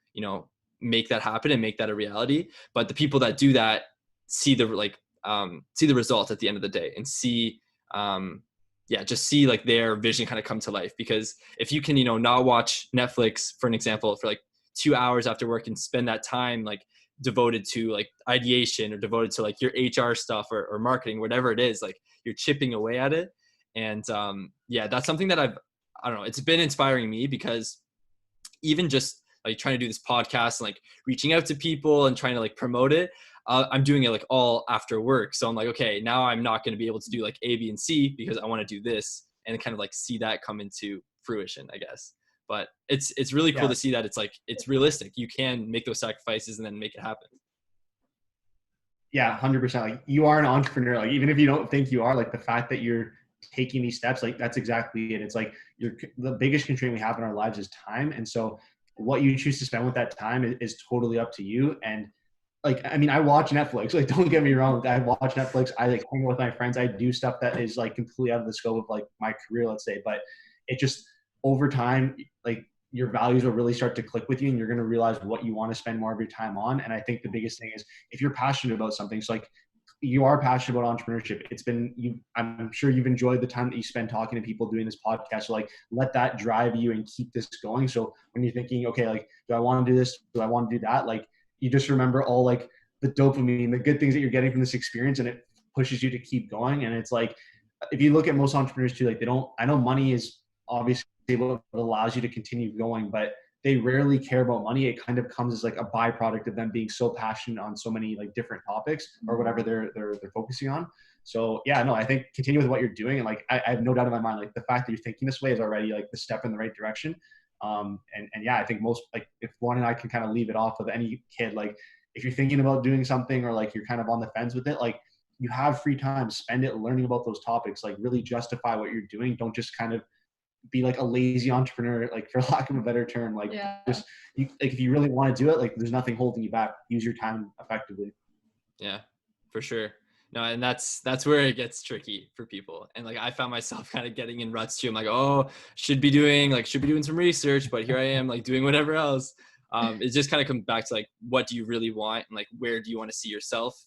make that happen and make that a reality. But the people that do that see the results at the end of the day, and see, just see like their vision kind of come to life. Because if you can, not watch Netflix, for an example, for like 2 hours after work, and spend that time like devoted to like ideation, or devoted to like your HR stuff, or marketing, whatever it is, like you're chipping away at it. And that's something that I don't know, it's been inspiring me, because even just like trying to do this podcast and like reaching out to people and trying to like promote it, I'm doing it like all after work. So I'm like, okay, now I'm not going to be able to do like A, B, and C, because I want to do this, and kind of like see that come into fruition, I guess. But it's really cool to see that it's realistic. You can make those sacrifices and then make it happen. Yeah, 100%. Like you are an entrepreneur. Like even if you don't think you are, like the fact that you're taking these steps, like that's exactly it. It's like the biggest constraint we have in our lives is time. And so what you choose to spend with that time is totally up to you. And like, I mean, I watch Netflix, like, don't get me wrong. I watch Netflix. I like hang out with my friends. I do stuff that is like completely out of the scope of like my career, let's say, but it just over time, like your values will really start to click with you, and you're going to realize what you want to spend more of your time on. And I think the biggest thing is if you're passionate about something, so like you are passionate about entrepreneurship. I'm sure you've enjoyed the time that you spend talking to people, doing this podcast. So like, let that drive you and keep this going. So when you're thinking, okay, like, do I want to do this? Do I want to do that? Like, you just remember all like the dopamine, the good things that you're getting from this experience, and it pushes you to keep going. And it's like, if you look at most entrepreneurs too, like I know money is obviously what allows you to continue going, but they rarely care about money. It kind of comes as like a byproduct of them being so passionate on so many like different topics or whatever they're focusing on. So yeah, no, I think continue with what you're doing. And like, I have no doubt in my mind, like the fact that you're thinking this way is already like the step in the right direction. And yeah, I think most, like if Lauren and I can kind of leave it off with any kid, like if you're thinking about doing something, or like you're kind of on the fence with it, like you have free time, spend it learning about those topics, like really justify what you're doing. Don't just kind of be like a lazy entrepreneur, like for lack of a better term, like just like if you really want to do it, like there's nothing holding you back. Use your time effectively. Yeah, for sure. No, and that's where it gets tricky for people. And like I found myself kind of getting in ruts too. I'm like, oh, should be doing some research, but here I am like doing whatever else. It just kind of comes back to like, what do you really want, and like where do you want to see yourself?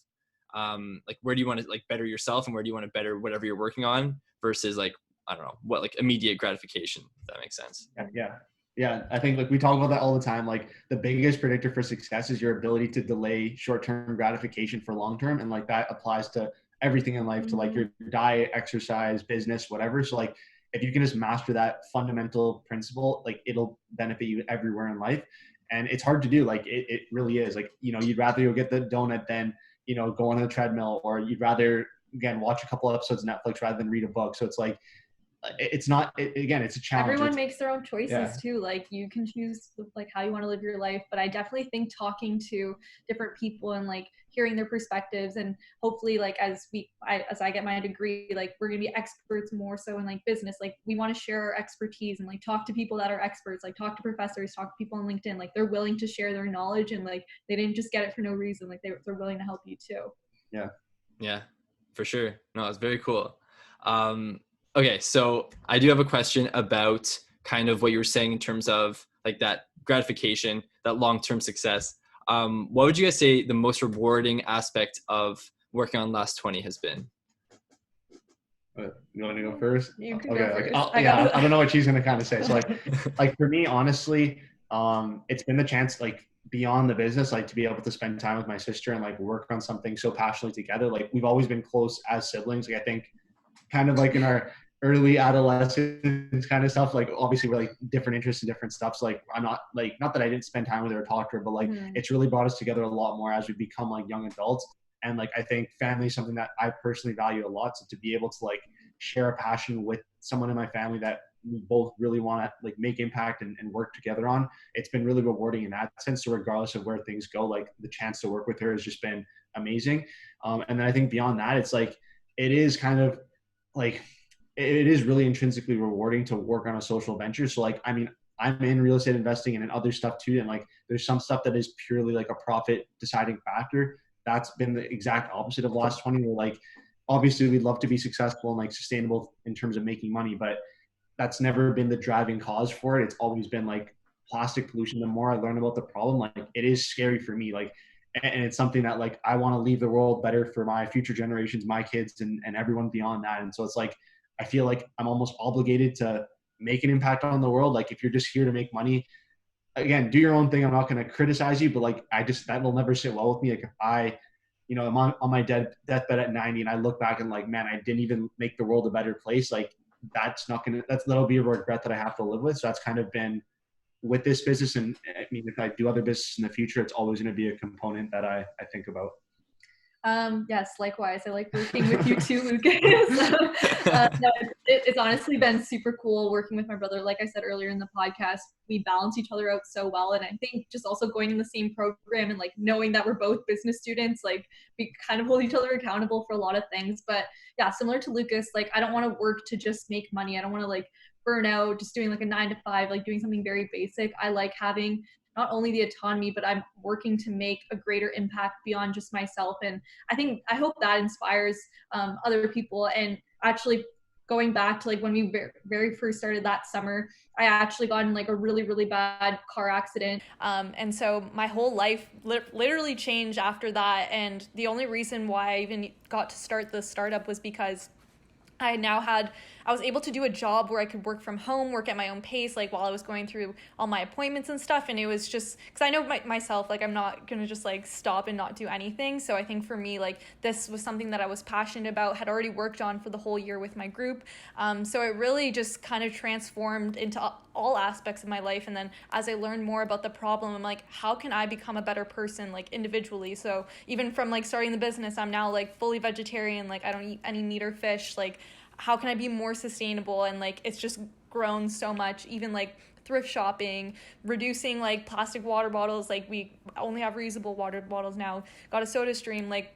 Like where do you want to like better yourself, and where do you want to better whatever you're working on, versus like, I don't know, what like immediate gratification, if that makes sense. Yeah. I think like we talk about that all the time. Like the biggest predictor for success is your ability to delay short-term gratification for long-term. And like that applies to everything in life, to like your diet, exercise, business, whatever. So like if you can just master that fundamental principle, like it'll benefit you everywhere in life. And it's hard to do. Like it really is. Like, you'd rather go get the donut than, go on the treadmill, or you'd rather, again, watch a couple episodes of Netflix rather than read a book. So it's like, it's not, again, it's a challenge. Everyone makes their own choices Yeah. too. Like you can choose like how you want to live your life, but I definitely think talking to different people and like hearing their perspectives, and hopefully like as I get my degree, like we're gonna be experts more so in like business. Like we want to share our expertise and like talk to people that are experts, like talk to professors, talk to people on LinkedIn. Like they're willing to share their knowledge, and like they didn't just get it for no reason. Like they're willing to help you too. Yeah, for sure. No, it's very cool. Okay, so I do have a question about kind of what you were saying in terms of like that gratification, that long-term success. What would you guys say the most rewarding aspect of working on Last 20 has been? You want to go first? You can Okay, go like, first. I don't know what she's gonna kind of say. So like for me, honestly, it's been the chance, like beyond the business, like to be able to spend time with my sister and like work on something so passionately together. Like we've always been close as siblings. Like I think kind of like in our early adolescence kind of stuff, like obviously we're like different interests and different stuff. So like I'm not that I didn't spend time with her or talk to her, but like it's really brought us together a lot more as we become like young adults. And like I think family is something that I personally value a lot. So to be able to like share a passion with someone in my family that we both really want to like make impact and work together on, it's been really rewarding in that sense. So regardless of where things go, like the chance to work with her has just been amazing. And then I think beyond that, it's like it is kind of like it is really intrinsically rewarding to work on a social venture. So like, I mean, I'm in real estate investing and in other stuff too. And like, there's some stuff that is purely like a profit deciding factor. That's been the exact opposite of Last 20. Where like, obviously we'd love to be successful and like sustainable in terms of making money, but that's never been the driving cause for it. It's always been like plastic pollution. The more I learn about the problem, like it is scary for me. Like, and it's something that like, I want to leave the world better for my future generations, my kids and everyone beyond that. And so it's like, I feel like I'm almost obligated to make an impact on the world. Like if you're just here to make money, again, do your own thing. I'm not going to criticize you, but like, that will never sit well with me. Like if I'm on my deathbed at 90 and I look back and like, man, I didn't even make the world a better place. Like that'll be a regret that I have to live with. So that's kind of been with this business. And I mean, if I do other business in the future, it's always going to be a component that I think about. Yes, likewise. I like working with you too, Lucas. No, it's honestly been super cool working with my brother. Like I said earlier in the podcast, we balance each other out so well. And I think just also going in the same program and like knowing that we're both business students, like we kind of hold each other accountable for a lot of things. But yeah, similar to Lucas, like I don't want to work to just make money. I don't want to like burn out just doing like a 9 to 5, like doing something very basic. I like having not only the autonomy, but I'm working to make a greater impact beyond just myself. And I hope that inspires other people. And actually going back to like when we very first started that summer, I actually got in like a really, really bad car accident. And so my whole life literally changed after that. And the only reason why I even got to start the startup was because I was able to do a job where I could work from home, work at my own pace, like while I was going through all my appointments and stuff. And it was just, because I know myself, like I'm not going to just like stop and not do anything. So I think for me, like this was something that I was passionate about, had already worked on for the whole year with my group. So it really just kind of transformed into all aspects of my life. And then as I learned more about the problem, I'm like, how can I become a better person, like individually? So even from like starting the business, I'm now like fully vegetarian, like I don't eat any meat or fish. Like how can I be more sustainable? And like it's just grown so much. Even like thrift shopping, reducing like plastic water bottles, like we only have reusable water bottles now, got a soda stream. Like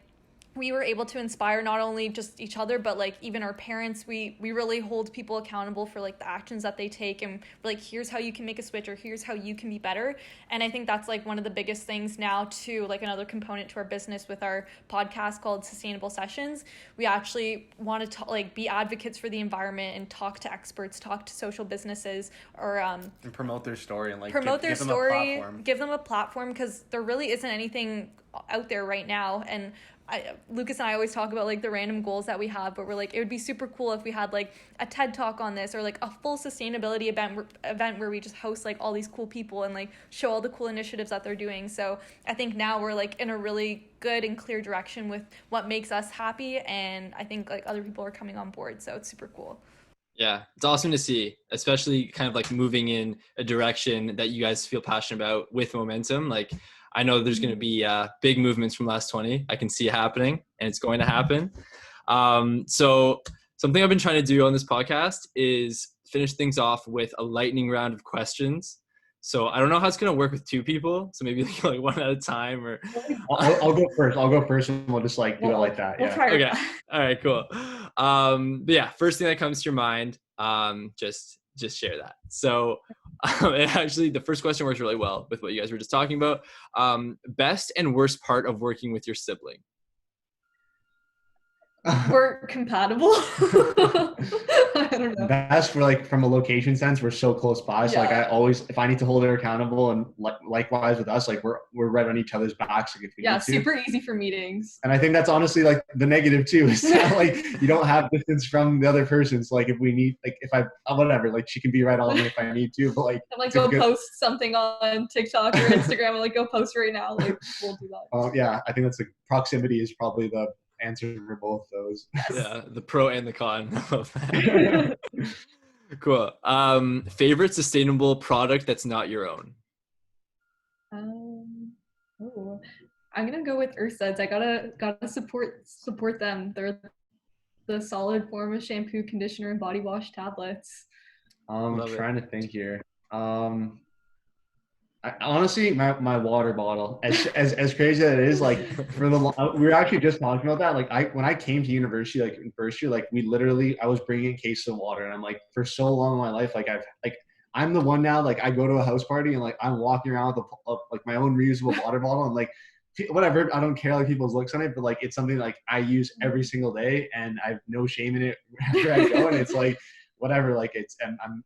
we were able to inspire not only just each other, but like even our parents. We really hold people accountable for like the actions that they take, and like here's how you can make a switch, or here's how you can be better. And I think that's like one of the biggest things now too, like another component to our business with our podcast called Sustainable Sessions. We actually want to like be advocates for the environment and talk to experts, talk to social businesses, or and promote their story and like give them a platform, because there really isn't anything out there right now. And Lucas and I always talk about like the random goals that we have, but we're like, it would be super cool if we had like a TED talk on this, or like a full sustainability event where we just host like all these cool people and like show all the cool initiatives that they're doing. So I think now we're like in a really good and clear direction with what makes us happy, and I think like other people are coming on board, so it's super cool. Yeah, it's awesome to see, especially kind of like moving in a direction that you guys feel passionate about with momentum. Like I know there's going to be big movements from Last 20. I can see it happening, and it's going to happen. So something I've been trying to do on this podcast is finish things off with a lightning round of questions. So I don't know how it's gonna work with two people. So maybe like one at a time, or I'll go first. I'll go first, and we'll just like do it like that. We'll Yeah. try. okay. All right, cool. But yeah, first thing that comes to your mind, just share that. So and actually the first question works really well with what you guys were just talking about. Best and worst part of working with your sibling. We're compatible. I don't know. Best for like from a location sense, we're so close by. So like I always, if I need to hold her accountable, and likewise with us, like we're right on each other's backs. Like if we need to. Super easy for meetings. And I think that's honestly like the negative too, is that like you don't have distance from the other person. So like if we need, like if I whatever, like she can be right on me if I need to. But like I'm like go post something on TikTok or Instagram. I'm like go post right now. Like we'll do that. Yeah, I think that's like proximity is probably the answer for both those. Yeah, the pro and the con. I love that. Cool. Favorite sustainable product that's not your own? I'm gonna go with Earthsuds. I gotta support them. They're the solid form of shampoo, conditioner, and body wash tablets. I'm trying to think here. Honestly, my water bottle, as crazy as it is, like we were actually just talking about that. Like when I came to university, like in first year, like I was bringing cases of water, and I'm like, for so long in my life, like I'm the one now, like I go to a house party and like I'm walking around with like my own reusable water bottle, and like whatever, I don't care like people's looks on it, but like it's something like I use every single day, and I have no shame in it wherever I go, and it's like whatever, like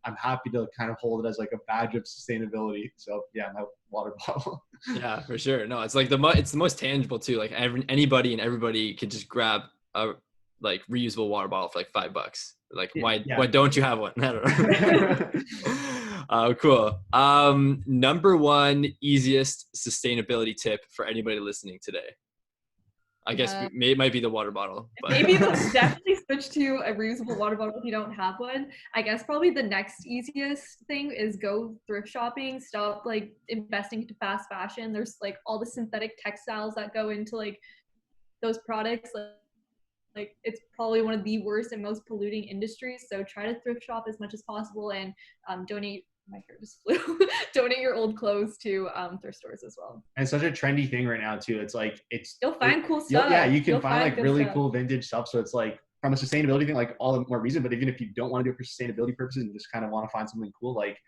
I'm happy to kind of hold it as like a badge of sustainability. So yeah, my water bottle. Yeah, for sure. No, it's like it's the most tangible too. Like anybody and everybody could just grab a like reusable water bottle for like $5. Like why don't you have one? I don't know. Cool. Number one easiest sustainability tip for anybody listening today. I guess it might be the water bottle. But. Maybe definitely switch to a reusable water bottle if you don't have one. I guess probably the next easiest thing is go thrift shopping. Stop like investing into fast fashion. There's like all the synthetic textiles that go into like those products. Like it's probably one of the worst and most polluting industries. So try to thrift shop as much as possible and donate. My hair just flew. Donate your old clothes to thrift stores as well. And it's such a trendy thing right now too. It's like you'll find cool stuff. You can find like really cool vintage stuff. So it's like from a sustainability thing, like all the more reason. But even if you don't want to do it for sustainability purposes and just kind of want to find something cool, like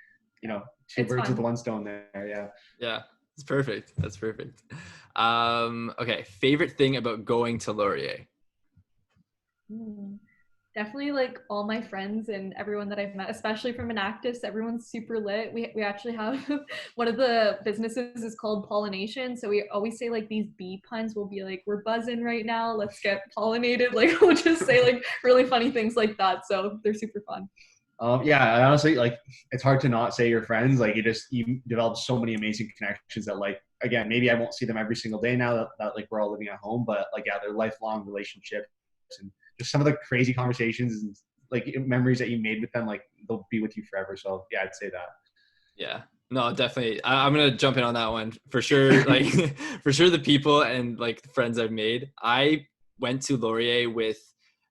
two birds with one stone there. Yeah. Yeah, it's perfect. That's perfect. Okay, favorite thing about going to Laurier? Definitely like all my friends and everyone that I've met, especially from Enactus, everyone's super lit. We actually have one of the businesses is called Pollination. So we always say like these bee puns. We'll be like, we're buzzing right now. Let's get pollinated. Like we'll just say like really funny things like that. So they're super fun. Yeah, honestly, like it's hard to not say your friends. Like you develop so many amazing connections that like, again, maybe I won't see them every single day now that like we're all living at home, but like, yeah, they're lifelong relationships and just some of the crazy conversations and like memories that you made with them, like they'll be with you forever. So yeah, I'd say that. Yeah, no, definitely. I'm going to jump in on that one for sure. Like for sure. The people and like the friends I've made, I went to Laurier with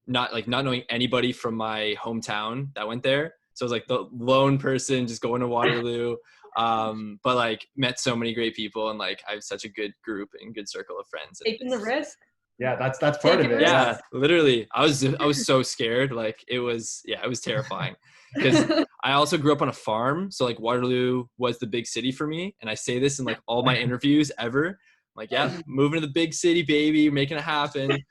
not knowing anybody from my hometown that went there. So I was like the lone person just going to Waterloo. But like met so many great people and like I have such a good group and good circle of friends. Taking the risk. Yeah, that's part of it. Yeah, literally. I was so scared. Like it was terrifying because I also grew up on a farm. So like Waterloo was the big city for me. And I say this in like all my interviews ever. I'm like, yeah, moving to the big city, baby, making it happen.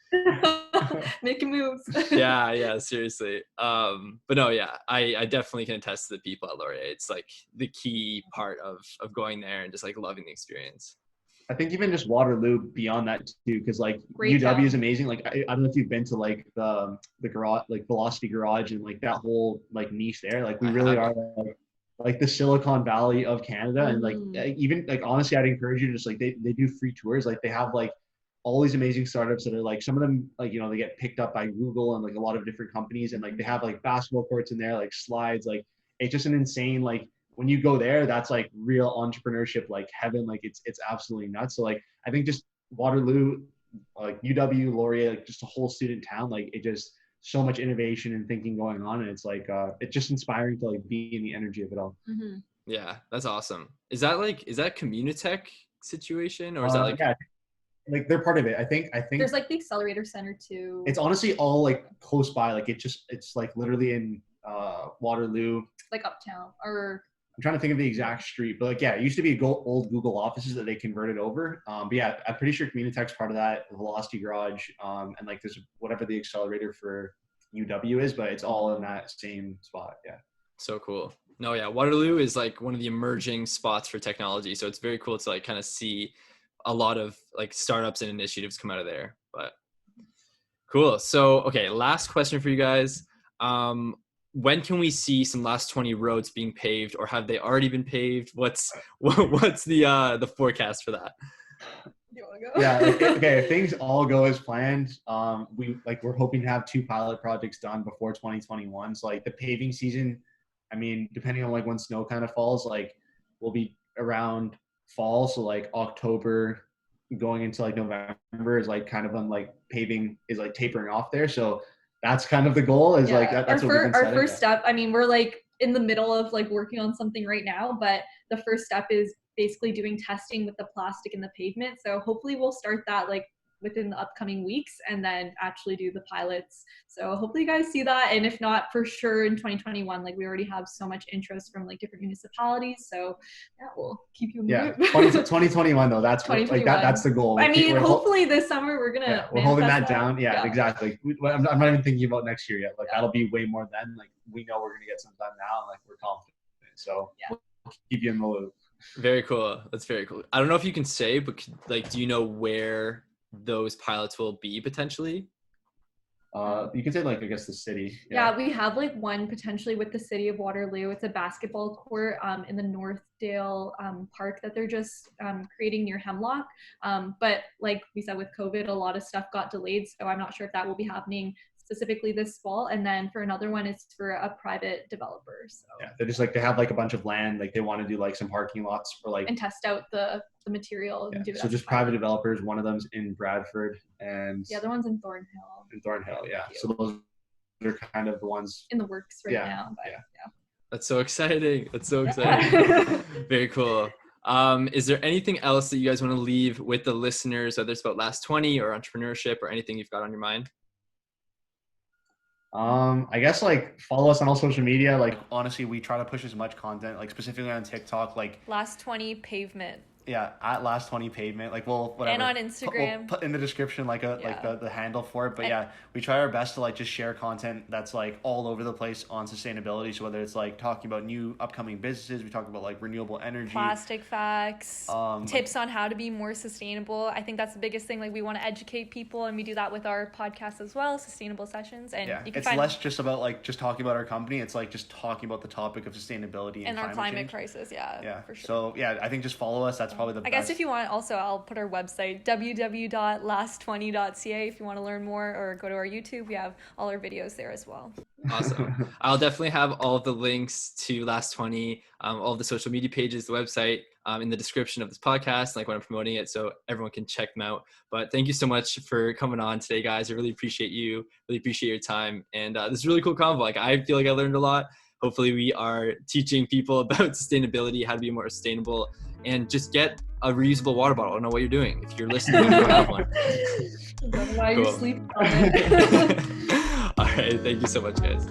Making moves. Yeah, seriously. But no, yeah, I definitely can attest to the people at Laurier. It's like the key part of going there and just like loving the experience. I think even just Waterloo beyond that too, because like Great UW job. is amazing. Like I don't know if you've been to like the garage, like Velocity Garage, and like that whole like niche there. Like we really are like the Silicon Valley of Canada, and like even like honestly, I'd encourage you to just like they do free tours. Like they have like all these amazing startups that are like some of them like they get picked up by Google and like a lot of different companies, and like they have like basketball courts in there, like slides. Like it's just an insane like. When you go there, that's like real entrepreneurship, like heaven. Like it's absolutely nuts. So like I think just Waterloo, like UW, Laurier, like just a whole student town. Like it just so much innovation and thinking going on, and it's like it's just inspiring to like be in the energy of it all. Mm-hmm. Yeah, that's awesome. Is that Communitech situation, or is that like yeah, like they're part of it. I think There's like the accelerator center too. it's honestly all like close by. Like it's like literally in Waterloo. Like uptown, or I'm trying to think of the exact street, but like, yeah, it used to be old Google offices that they converted over. But yeah, I'm pretty sure Communitech's part of that, Velocity Garage, and like there's whatever the accelerator for UW is, but it's all in that same spot. Yeah. So cool. No, yeah, Waterloo is like one of the emerging spots for technology. So it's very cool to like kind of see a lot of like startups and initiatives come out of there. But cool. So, okay, last question for you guys. When can we see some Last 20 roads being paved, or have they already been paved? What's the forecast for that? you want to go? Yeah. Okay. If things all go as planned, we're hoping to have 2 pilot projects done before 2021. So like the paving season, I mean, depending on like when snow kind of falls, like we'll be around fall. So like October going into like November is like kind of when like paving is like tapering off there. So that's kind of the goal is like that's our first step. I mean, we're like in the middle of like working on something right now, but the first step is basically doing testing with the plastic and the pavement. So hopefully we'll start that like within the upcoming weeks and then actually do the pilots. So hopefully you guys see that. And if not, for sure in 2021, like we already have so much interest from like different municipalities. So yeah, we'll keep you in the loop. 2021 though, that's like that's the goal. I mean, hopefully this summer we're gonna we're holding that down. Yeah, exactly. I'm not even thinking about next year yet. Like that'll be way more then. Like we know we're gonna get some done now, and like we're confident. So we'll keep you in the loop. Very cool. That's very cool. I don't know if you can say, but like, do you know where those pilots will be potentially? You can say like, I guess the city. Yeah, we have like one potentially with the city of Waterloo. It's a basketball court in the Northdale park that they're just creating near Hemlock. But like we said, with COVID, a lot of stuff got delayed. So I'm not sure if that will be happening specifically this fall. And then for another one, it's for a private developer. So yeah, they're just like, they have like a bunch of land, like they want to do like some parking lots for like, and test out the material. Yeah. And do it so just private developers. One of them's in Bradford, and the other one's in Thornhill. Yeah. So those are kind of the ones in the works right now. But yeah. That's so exciting. Very cool. Is there anything else that you guys want to leave with the listeners, whether it's about Last 20 or entrepreneurship or anything you've got on your mind? I guess like follow us on all social media. Like honestly, we try to push as much content, like specifically on TikTok, like Last 20 Pavement. Yeah, at Last 20 Pavement, like whatever. And on Instagram. We'll put in the description like the handle for it. But yeah, we try our best to like just share content that's like all over the place on sustainability. So whether it's like talking about new upcoming businesses, we talk about like renewable energy, plastic facts, tips on how to be more sustainable. I think that's the biggest thing. Like we want to educate people, and we do that with our podcast as well, Sustainable Sessions. And yeah, it's less just about like just talking about our company. It's like just talking about the topic of sustainability and our climate change. Crisis. Yeah, for sure. So yeah, I think just follow us. That's probably the best. I guess if you want, also I'll put our website www.last20.ca if you want to learn more, or go to our YouTube. We have all our videos there as well. Awesome. I'll definitely have all of the links to Last 20, all of the social media pages, the website, in the description of this podcast, like when I'm promoting it, so everyone can check them out. But thank you so much for coming on today, guys. I really appreciate you. Really appreciate your time. And this is a really cool convo. Like I feel like I learned a lot. Hopefully we are teaching people about sustainability, how to be more sustainable, and just get a reusable water bottle. I don't know what you're doing. If you're listening, you don't have one. Why you're sleeping on it. All right. Thank you so much, guys.